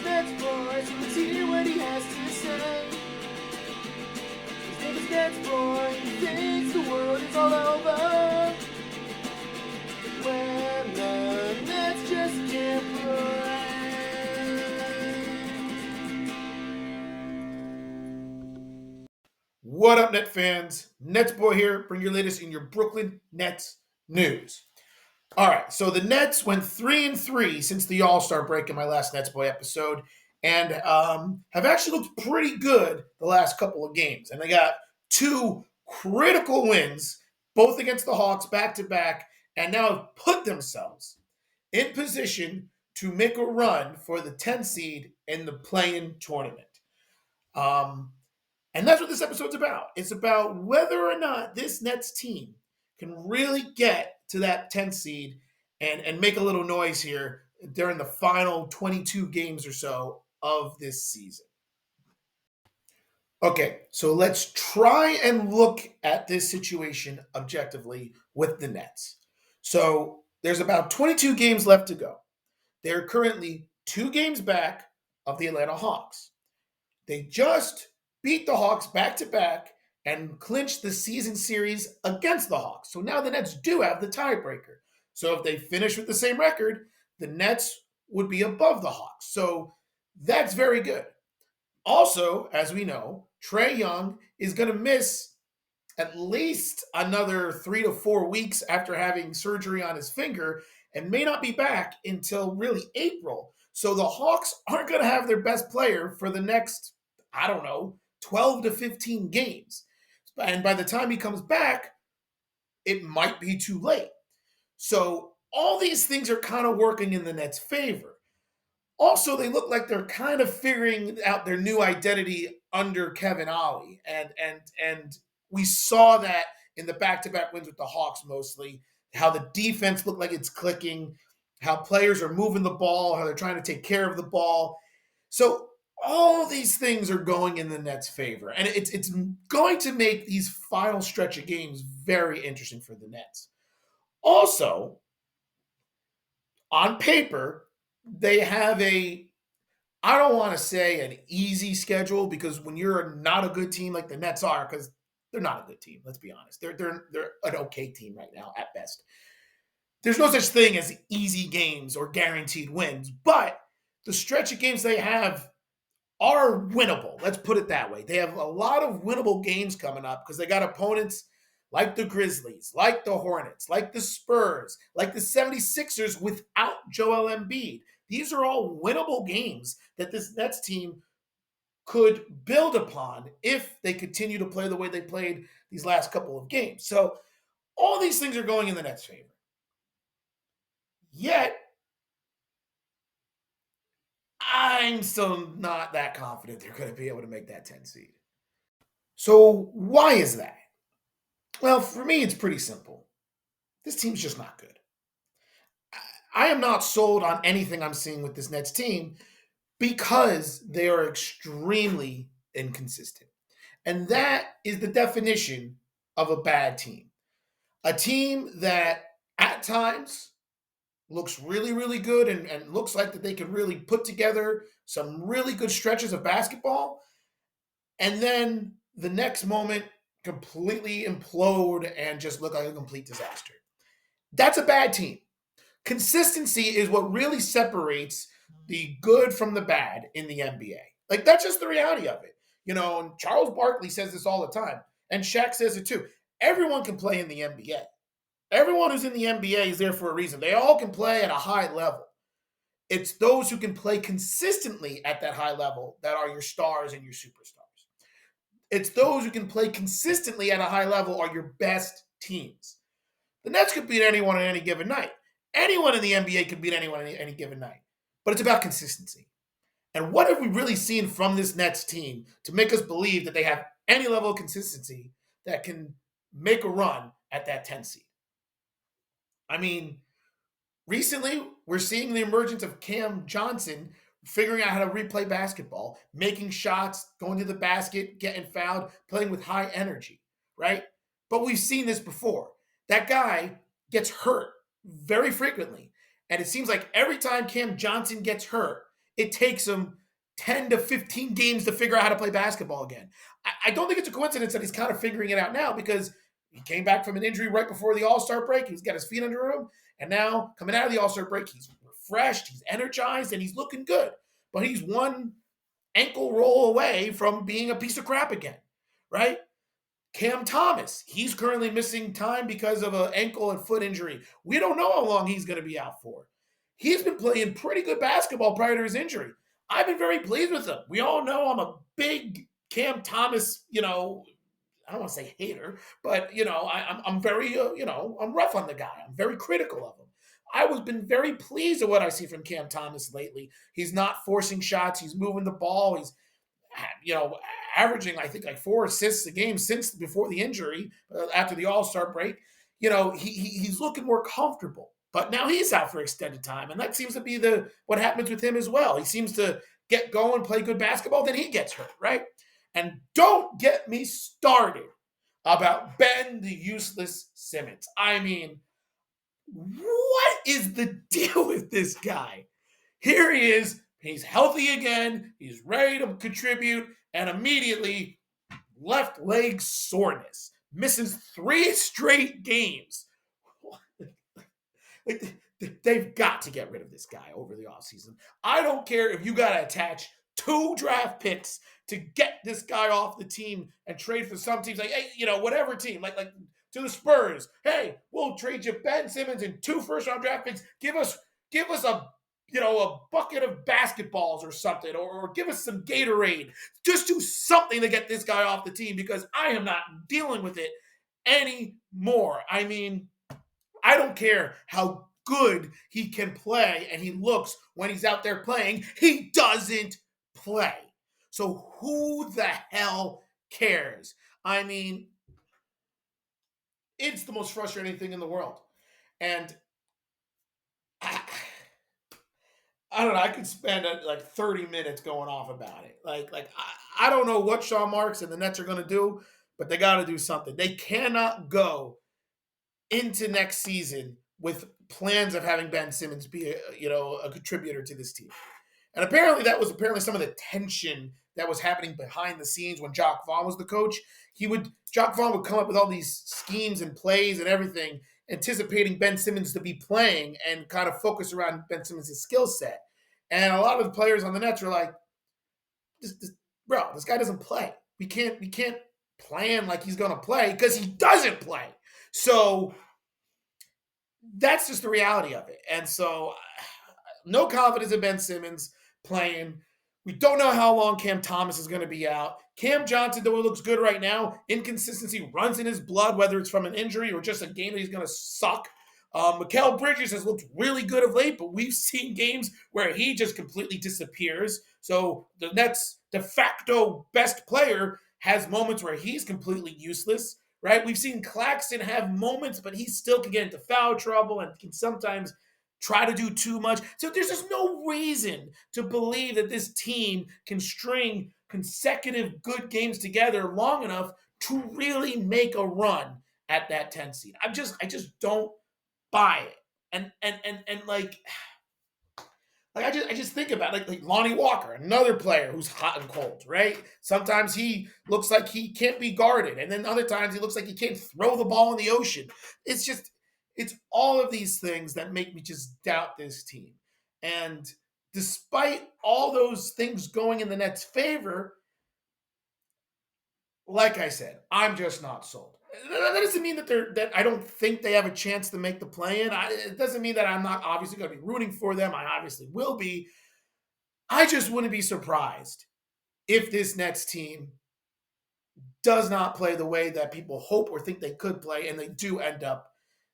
NetsBoy, so let's hear what he has to say. His name is NetsBoy, he thinks the world is all over when the Nets just can't play. What up, Net fans? NetsBoy here, bring your latest in your Brooklyn Nets news. All right, so the Nets went 3-3 since the All-Star break in my last NetsBoy episode, and have actually looked pretty good the last couple of games. And they got two critical wins, both against the Hawks back-to-back, and now have put themselves in position to make a run for the 10 seed in the play-in tournament. And that's what this episode's about. It's about whether or not this Nets team can really get to that 10th seed and make a little noise here during the final 22 games or so of this season. Okay, so let's try and look at this situation objectively with the Nets. So there's about 22 games left to go. They're currently 2 games back of the Atlanta Hawks. They just beat the Hawks back to back and clinched the season series against the Hawks. So now the Nets do have the tiebreaker. So if they finish with the same record, the Nets would be above the Hawks. So that's very good. Also, as we know, Trae Young is going to miss at least another 3 to 4 weeks after having surgery on his finger and may not be back until really April. So the Hawks aren't going to have their best player for the next, 12 to 15 games. And by the time he comes back, it might be too late. So all these things are kind of working in the Nets' favor. Also, they look like they're kind of figuring out their new identity under Kevin Ollie. And we saw that in the back-to-back wins with the Hawks mostly, how the defense looked like it's clicking, how players are moving the ball, how they're trying to take care of the ball. So all these things are going in the Nets' favor. And it's going to make these final stretch of games very interesting for the Nets. Also, on paper, they have I don't want to say an easy schedule, because when you're not a good team like the Nets are, because they're not a good team, let's be honest. They're an okay team right now at best. There's no such thing as easy games or guaranteed wins, but the stretch of games they have are winnable. Let's put it that way. They have a lot of winnable games coming up because they got opponents like the Grizzlies, like the Hornets, like the Spurs, like the 76ers without Joel Embiid. These are all winnable games that this Nets team could build upon if they continue to play the way they played these last couple of games. So all these things are going in the Nets' favor. Yet, I'm still not that confident they're going to be able to make that 10 seed. So why is that? Well, for me, it's pretty simple. This team's just not good. I am not sold on anything I'm seeing with this Nets team because they are extremely inconsistent. And that is the definition of a bad team. A team that at times looks really, really good and looks like that they can really put together some really good stretches of basketball, and then the next moment completely implode and just look like a complete disaster. That's a bad team. Consistency is what really separates the good from the bad in the NBA. Like, that's just the reality of it. And Charles Barkley says this all the time, and Shaq says it too. Everyone can play in the NBA. Everyone who's in the NBA is there for a reason. They all can play at a high level. It's those who can play consistently at that high level that are your stars and your superstars. It's those who can play consistently at a high level are your best teams. The Nets could beat anyone on any given night. Anyone in the NBA can beat anyone on any given night. But it's about consistency. And what have we really seen from this Nets team to make us believe that they have any level of consistency that can make a run at that 10 seed? I mean, recently we're seeing the emergence of Cam Johnson figuring out how to replay basketball, making shots, going to the basket, getting fouled, playing with high energy, right? But we've seen this before. That guy gets hurt very frequently. And it seems like every time Cam Johnson gets hurt, it takes him 10 to 15 games to figure out how to play basketball again. I don't think it's a coincidence that he's kind of figuring it out now because he came back from an injury right before the All-Star break. He's got his feet under him. And now, coming out of the All-Star break, he's refreshed, he's energized, and he's looking good. But he's one ankle roll away from being a piece of crap again, right? Cam Thomas, he's currently missing time because of an ankle and foot injury. We don't know how long he's going to be out for. He's been playing pretty good basketball prior to his injury. I've been very pleased with him. We all know I'm a big Cam Thomas, I don't want to say hater, but I'm very, I'm rough on the guy. I'm very critical of him. I was been very pleased with what I see from Cam Thomas lately. He's not forcing shots. He's moving the ball. He's, averaging I think like 4 assists a game since before the injury after the All-Star break. He's looking more comfortable. But now he's out for extended time, and that seems to be what happens with him as well. He seems to get going, play good basketball, then he gets hurt, right? And don't get me started about Ben the Useless Simmons. I mean, what is the deal with this guy? Here he is. He's healthy again. He's ready to contribute, and immediately left leg soreness. Misses 3 straight games. They've got to get rid of this guy over the offseason. I don't care if you got to attach 2 draft picks to get this guy off the team and trade for some teams like, hey, whatever team, like to the Spurs. Hey, we'll trade you Ben Simmons and 2 first-round draft picks. Give us a bucket of basketballs or something, or give us some Gatorade. Just do something to get this guy off the team because I am not dealing with it anymore. I mean, I don't care how good he can play and he looks when he's out there playing. He doesn't play. So who the hell cares? I mean, it's the most frustrating thing in the world. And I don't know. I could spend like 30 minutes going off about it. I don't know what Sean Marks and the Nets are going to do, but they got to do something. They cannot go into next season with plans of having Ben Simmons be a contributor to this team. And apparently that was some of the tension that was happening behind the scenes when Jacques Vaughn was the coach. Jacques Vaughn would come up with all these schemes and plays and everything, anticipating Ben Simmons to be playing and kind of focus around Ben Simmons' skill set. And a lot of the players on the Nets were like, this guy doesn't play. We can't plan like he's going to play because he doesn't play. So that's just the reality of it. And so no confidence in Ben Simmons playing. We don't know how long Cam Thomas is going to be out. Cam Johnson, though it looks good right now, inconsistency runs in his blood, whether it's from an injury or just a game that he's going to suck. Mikal Bridges has looked really good of late, but we've seen games where he just completely disappears. So the Nets' de facto best player has moments where he's completely useless, right? We've seen Claxton have moments, but he still can get into foul trouble and can sometimes try to do too much. So there's just no reason to believe that this team can string consecutive good games together long enough to really make a run at that 10 seed. I just don't buy it. And I just think about like Lonnie Walker, another player who's hot and cold, right? Sometimes he looks like he can't be guarded, and then other times he looks like he can't throw the ball in the ocean. It's all of these things that make me just doubt this team. And despite all those things going in the Nets' favor, like I said, I'm just not sold. That doesn't mean that I don't think they have a chance to make the play-in. It doesn't mean that I'm not obviously going to be rooting for them. I obviously will be. I just wouldn't be surprised if this Nets team does not play the way that people hope or think they could play, and they do end up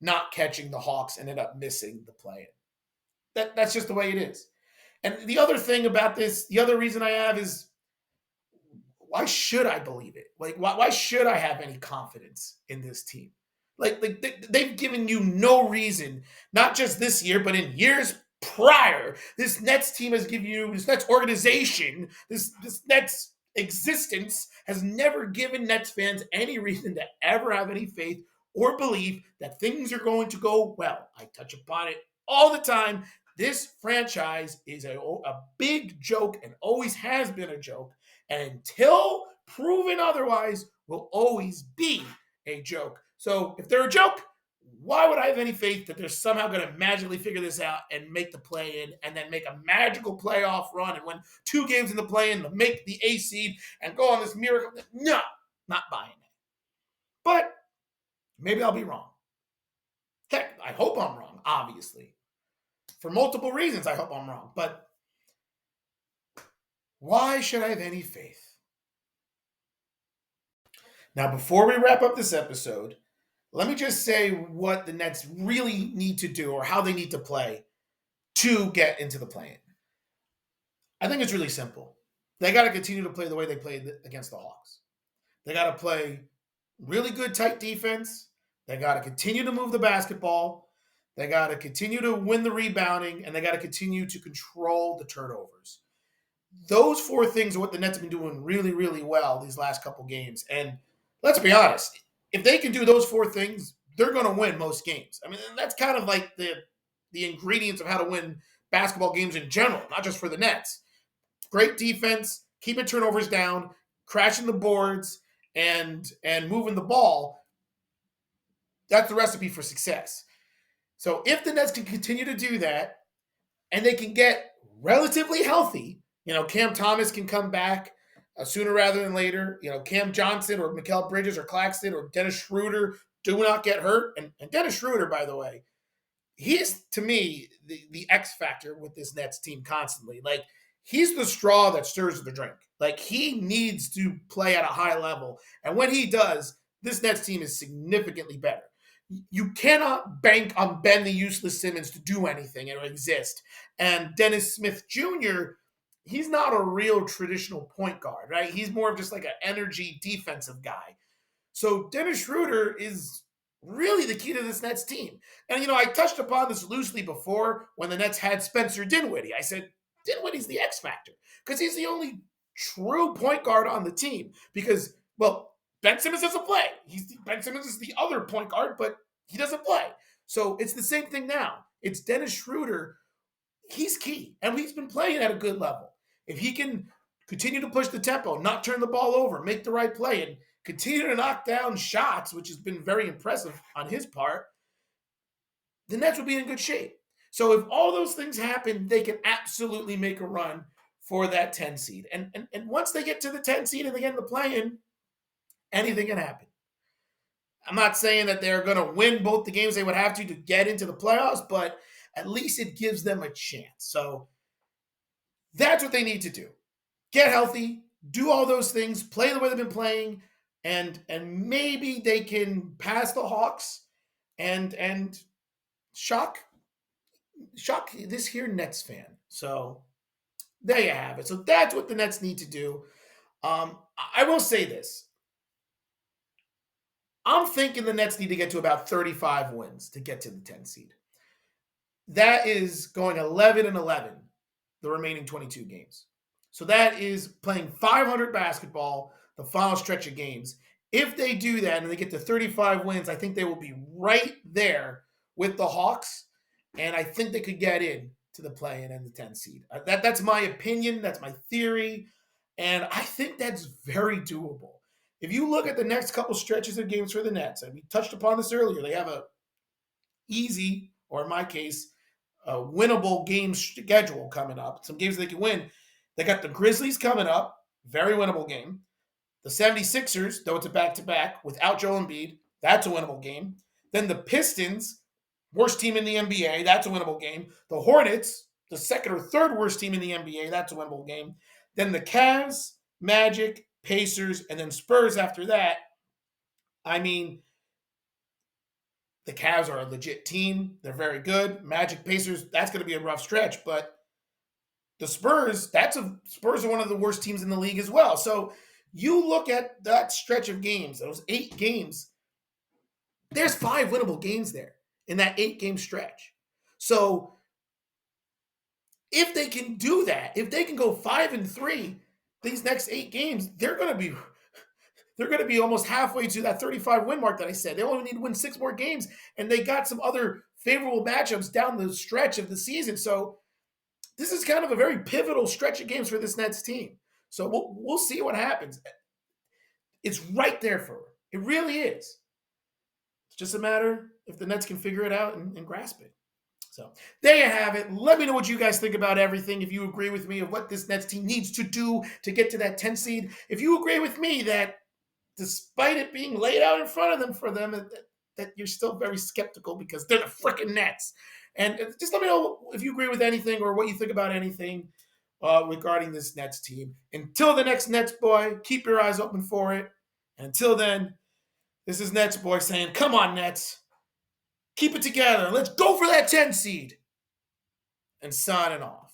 not catching the Hawks and end up missing the play-in. That's just the way it is. And the other thing about this, the other reason I have is, why should I believe it? Like, why should I have any confidence in this team? Like they've given you no reason, not just this year, but in years prior. This Nets team has given you, this Nets organization, this Nets existence has never given Nets fans any reason to ever have any faith or believe that things are going to go well. I touch upon it all the time. This franchise is a big joke and always has been a joke. And until proven otherwise, will always be a joke. So if they're a joke, why would I have any faith that they're somehow going to magically figure this out and make the play in and then make a magical playoff run and win 2 games in the play in to make the A seed and go on this miracle? No, not buying it. But maybe I'll be wrong. Heck, I hope I'm wrong, obviously. For multiple reasons, I hope I'm wrong. But why should I have any faith? Now, before we wrap up this episode, let me just say what the Nets really need to do or how they need to play to get into the play-in. I think it's really simple. They got to continue to play the way they played against the Hawks. They got to play really good, tight defense. They got to continue to move the basketball. They got to continue to win the rebounding, and they got to continue to control the turnovers. Those 4 things are what the Nets have been doing really, really well these last couple games. And let's be honest, if they can do those 4 things, they're going to win most games. I mean, that's kind of like the ingredients of how to win basketball games in general, not just for the Nets. Great defense, keeping turnovers down, crashing the boards, and moving the ball. That's the recipe for success. So if the Nets can continue to do that, and they can get relatively healthy, Cam Thomas can come back sooner rather than later. Cam Johnson or Mikal Bridges or Claxton or Dennis Schroeder do not get hurt. And Dennis Schroeder, by the way, he's, to me, the X factor with this Nets team constantly. Like, he's the straw that stirs the drink. Like, he needs to play at a high level. And when he does, this Nets team is significantly better. You cannot bank on Ben the Useless Simmons to do anything or exist. And Dennis Smith Jr., he's not a real traditional point guard, right? He's more of just like an energy defensive guy. So Dennis Schroeder is really the key to this Nets team. And, I touched upon this loosely before when the Nets had Spencer Dinwiddie. I said, Dinwiddie's the X factor because he's the only true point guard on the team because, well, Ben Simmons doesn't play. Ben Simmons is the other point guard, but he doesn't play. So it's the same thing now. It's Dennis Schroeder. He's key, and he's been playing at a good level. If he can continue to push the tempo, not turn the ball over, make the right play, and continue to knock down shots, which has been very impressive on his part, the Nets will be in good shape. So if all those things happen, they can absolutely make a run for that 10 seed. And once they get to the 10 seed and they get in the play-in, anything can happen. I'm not saying that they're going to win both the games they would have to get into the playoffs, but at least it gives them a chance. So that's what they need to do. Get healthy, do all those things, play the way they've been playing, and maybe they can pass the Hawks and shock this here Nets fan. So there you have it. So that's what the Nets need to do. I will say this. I'm thinking the Nets need to get to about 35 wins to get to the 10 seed. That is going 11-11 the remaining 22 games. So that is playing 500 basketball the final stretch of games. If they do that and they get to 35 wins, I think they will be right there with the Hawks, and I think they could get in to the play-in and the 10 seed. That's my opinion. That's my theory, and I think that's very doable. If you look at the next couple stretches of games for the Nets, and we touched upon this earlier, they have a easy, or in my case, a winnable game schedule coming up. Some games they can win. They got the Grizzlies coming up, very winnable game. The 76ers, though it's a back-to-back, without Joel Embiid, that's a winnable game. Then the Pistons, worst team in the NBA, that's a winnable game. The Hornets, the second or third worst team in the NBA, that's a winnable game. Then the Cavs, Magic, Pacers, and then Spurs after that. I mean, the Cavs are a legit team. They're very good. Magic, Pacers, that's going to be a rough stretch. But the Spurs, Spurs are one of the worst teams in the league as well. So you look at that stretch of games, those 8 games, there's 5 winnable games there in that 8-game stretch. So if they can do that, if they can go 5-3 these next 8 games, they're going to be almost halfway to that 35 win mark that I said. They only need to win 6 more games, and they got some other favorable matchups down the stretch of the season. So this is kind of a very pivotal stretch of games for this Nets team. So we'll see what happens. It's right there for her. It really is. It's just a matter if the Nets can figure it out and grasp it. So there you have it. Let me know what you guys think about everything. If you agree with me of what this Nets team needs to do to get to that 10 seed. If you agree with me that despite it being laid out in front of them for them, that you're still very skeptical because they're the freaking Nets. And just let me know if you agree with anything or what you think about anything regarding this Nets team. Until the next Nets boy, keep your eyes open for it. And until then, this is Nets boy saying, come on, Nets. Keep it together. Let's go for that 10 seed. And signing off.